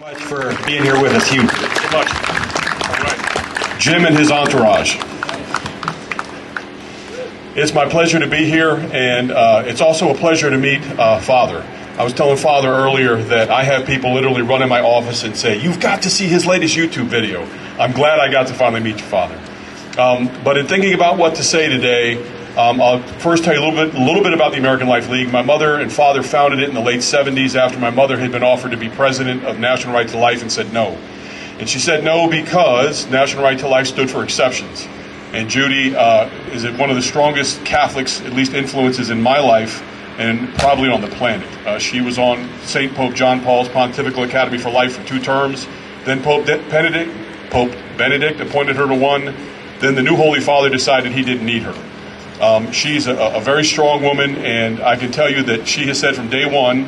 Much for being here with us, Hugh. Thank you much. All right. Jim and his entourage. It's my pleasure to be here, and it's also a pleasure to meet Father. I was telling Father earlier that I have people literally run in my office and say, "You've got to see his latest YouTube video." I'm glad I got to finally meet your father. But in thinking about what to say today, I'll first tell you a little bit about the American Life League. My mother and father founded it in the late 70s after my mother had been offered to be president of National Right to Life and said no. And she said no because National Right to Life stood for exceptions. And Judy is one of the strongest Catholics, at least influences in my life and probably on the planet. She was on St. Pope John Paul's Pontifical Academy for Life for 2 terms. Then Pope Benedict appointed her to 1. Then the new Holy Father decided he didn't need her. She's a very strong woman, and I can tell you that she has said from day one,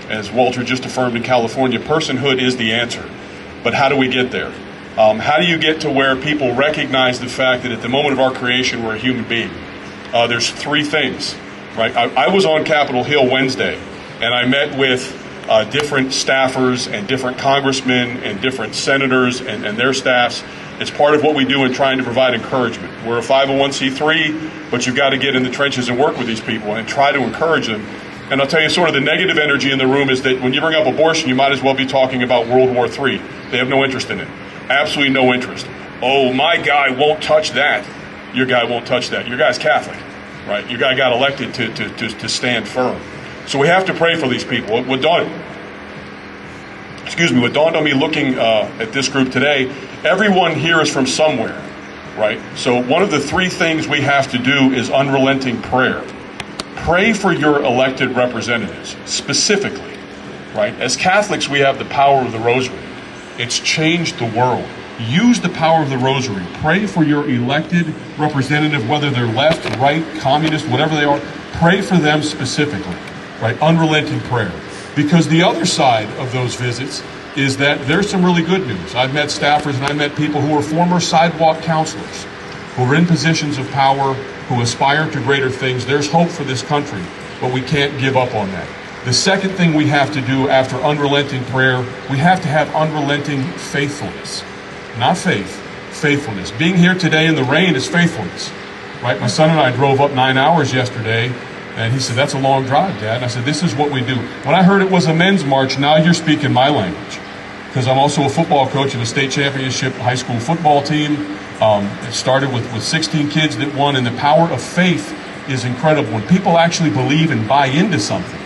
as Walter just affirmed in California, personhood is the answer. But how do we get there? How do you get to where people recognize the fact that at the moment of our creation, we're a human being? There's 3 things, right? I was on Capitol Hill Wednesday, and I met with different staffers and different congressmen and different senators and their staffs. It's part of what we do in trying to provide encouragement. We're a 501c3, but you've got to get in the trenches and work with these people and try to encourage them. And I'll tell you, sort of the negative energy in the room is that when you bring up abortion, you might as well be talking about World War III. They have no interest in it. Absolutely no interest. Oh, my guy won't touch that. Your guy won't touch that. Your guy's Catholic, right? Your guy got elected to stand firm. So we have to pray for these people. What dawned on me looking at this group today, everyone here is from somewhere, right? So one of the 3 things we have to do is unrelenting prayer. Pray for your elected representatives, specifically, right? As Catholics, we have the power of the rosary. It's changed the world. Use the power of the rosary. Pray for your elected representative, whether they're left, right, communist, whatever they are. Pray for them specifically, right? Unrelenting prayer. Because the other side of those visits is that there's some really good news. I've met staffers and I met people who are former sidewalk counselors, who are in positions of power, who aspire to greater things. There's hope for this country, but we can't give up on that. The second thing we have to do after unrelenting prayer, we have to have unrelenting faithfulness. Not faith, faithfulness. Being here today in the rain is faithfulness, right? My son and I drove up 9 hours yesterday, and he said, "That's a long drive, Dad." And I said, "This is what we do." When I heard it was a men's march, now you're speaking my language. Because I'm also a football coach of a state championship high school football team. It started with 16 kids that won, and the power of faith is incredible. When people actually believe and buy into something,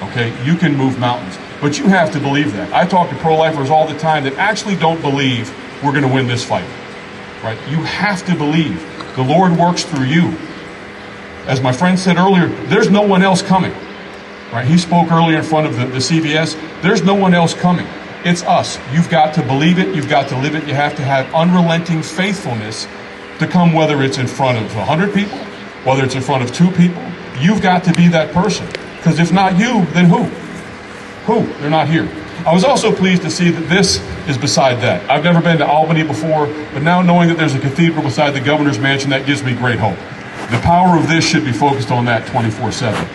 okay, you can move mountains. But you have to believe that. I talk to pro-lifers all the time that actually don't believe we're going to win this fight, right? You have to believe. The Lord works through you. As my friend said earlier, there's no one else coming, right? He spoke earlier in front of the CVS. There's no one else coming. It's us. You've got to believe it. You've got to live it. You have to have unrelenting faithfulness to come, whether it's in front of 100 people, whether it's in front of 2 people. You've got to be that person. Because if not you, then who? Who? They're not here. I was also pleased to see that this is beside that. I've never been to Albany before, but now knowing that there's a cathedral beside the governor's mansion, that gives me great hope. The power of this should be focused on that 24/7.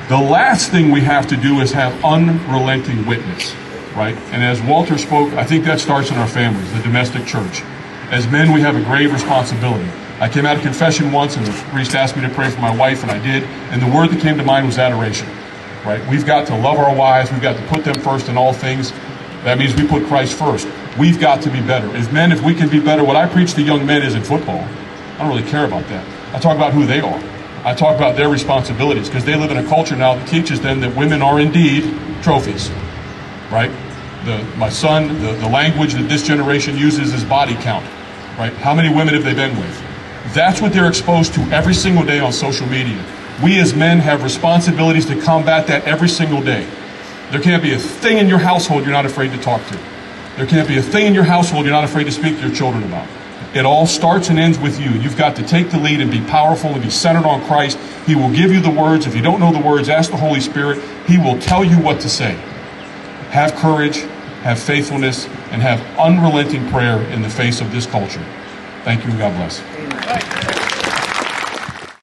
The last thing we have to do is have unrelenting witness, right? And as Walter spoke, I think that starts in our families, the domestic church. As men, we have a grave responsibility. I came out of confession once and the priest asked me to pray for my wife, and I did. And the word that came to mind was adoration, right? We've got to love our wives. We've got to put them first in all things. That means we put Christ first. We've got to be better. As men, if we can be better, what I preach to young men isn't football. I don't really care about that. I talk about who they are. I talk about their responsibilities, because they live in a culture now that teaches them that women are indeed trophies, right? My son, the language that this generation uses is body count, right? How many women have they been with? That's what they're exposed to every single day on social media. We as men have responsibilities to combat that every single day. There can't be a thing in your household you're not afraid to talk to. There can't be a thing in your household you're not afraid to speak to your children about. It all starts and ends with you. You've got to take the lead and be powerful and be centered on Christ. He will give you the words. If you don't know the words, ask the Holy Spirit. He will tell you what to say. Have courage, have faithfulness, and have unrelenting prayer in the face of this culture. Thank you, and God bless.